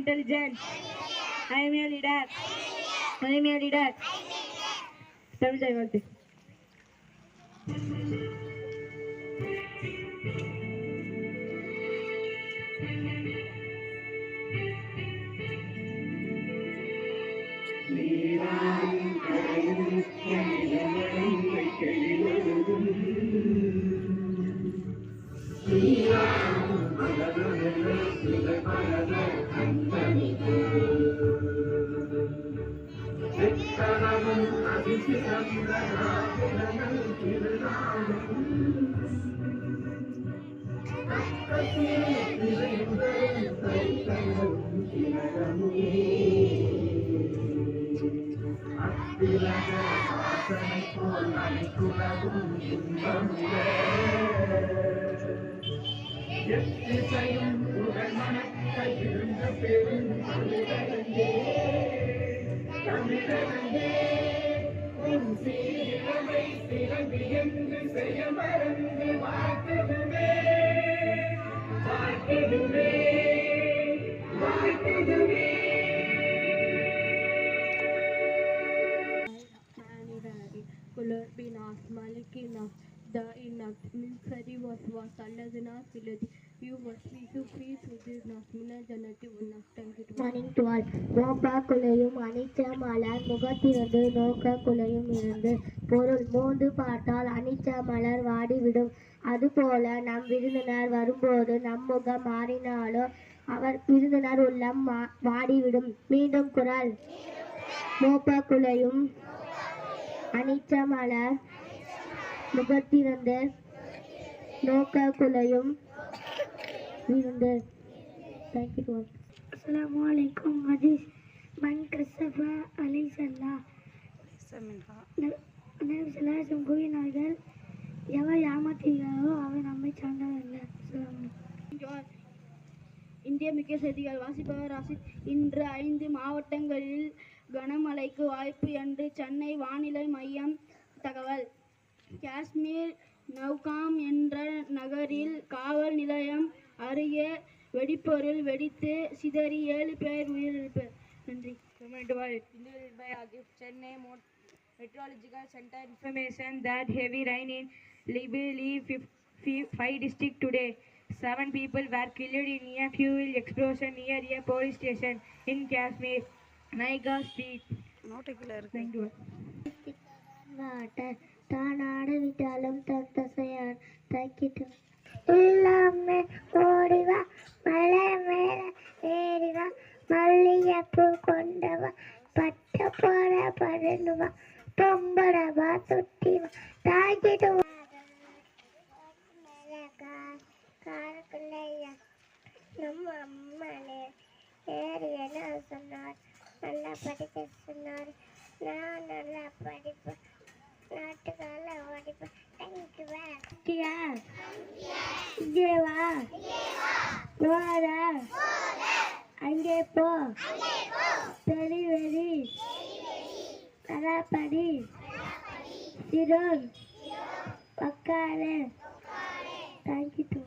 intelligent. I am a leader. I am a leader. Tamil Jayavati. Color Binas, Malikinas, the Inas, Minsari was Alazina Siladi, you must be to peace with this Nasmina Janati Unas. Thank you. Morning to all. Mopa Kulayum, Anicha Malar, Mugatiradu, Noka Kulayum Irande, Porul Mondu Patal, Anicha Malar, Vadi Vidum, Adupola, Nam Virunar, Varubodu, Namuga Marinalo, our Virunar Ulam, Vadi Vidum, Meedum Kural, Mopa Kulayum, Anicha Malar, Mugatirande, Noka Kulayum, Virunde. Thank you to all. Assalamualaikum hadis man kasafa alaysallah நபி ஸல்லல்லாஹு கூறினார்கள் எவர் ஏமாற்றுகிறாரோ அவர் நம்மை சார்ந்தவர் அல்ல. இந்திய முக்கிய செய்திகள் வாசிப்பவர் ராசித். இன்று 5 மாவட்டங்களில் கனமழைக்கு வாய்ப்பு என்று சென்னை வானிலை மையம் தகவல். காஷ்மீர் நவ்காம் என்ற நகரில் காவல் நிலையம் அருகே வெடிப்பொருள் வெடித்து சிதறி 7 பேர் உயிரிழப்பு. நன்றி. Chennai Meteorological Center information that heavy rain in Libya 5 districts today. 7 people were killed in a fuel explosion near a police station in Kashmir. Naiga Street. Thank you. தானாட விட்டாலும் தசையான் தைக்கிட்டு எல்லாமே ஓடிவா மலை மேல ஏறிவா மல்லிகைப்பூ கொண்டவா பட்ட போட படனுவா பொம்படவா சுட்டிவா தாக்கிடுவா காரக்குள்ளையா நம்ம அம்மனே ஏறி என்ன சொன்னார், நல்லா படிக்க சொன்னார். நான் நல்லா படிப்பேன், நாட்டுக்கால ஓடிப்பேன். இங்கே வா போதா அங்கே போ பெரி வெறி நல்லா படி சிரோன் உக்காரு. Thank you to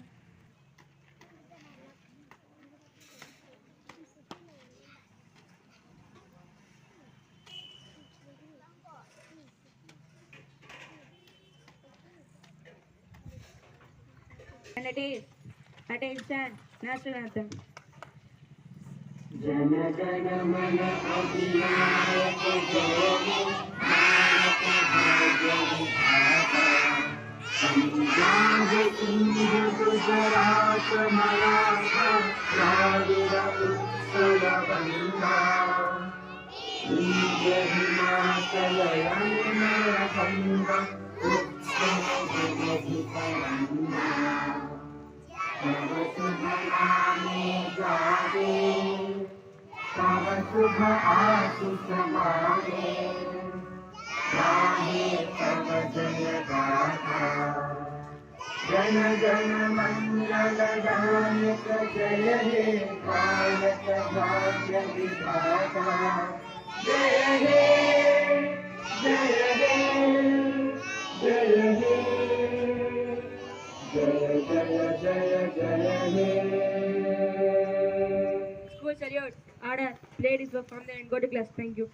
And it is attention national anthem. Jana Jana Mana Adinayaka Jaya Bharata Bhagya Vidhata Punjab Indra Gujarat Maratha Dravida Uttara Banga Indra Himachal Yamuna Ganga Uttara Jagadikaranga तव शुभ नामे जागे तव शुभ आशीष मागे गाहे तव जय गाथा जन जन मंगल दायक जय हे गायक भाग्य विधाता जय हे जय हे जय हे जय जय जय जय हे. School salute. Order. Play this work from there and go to class. Thank you.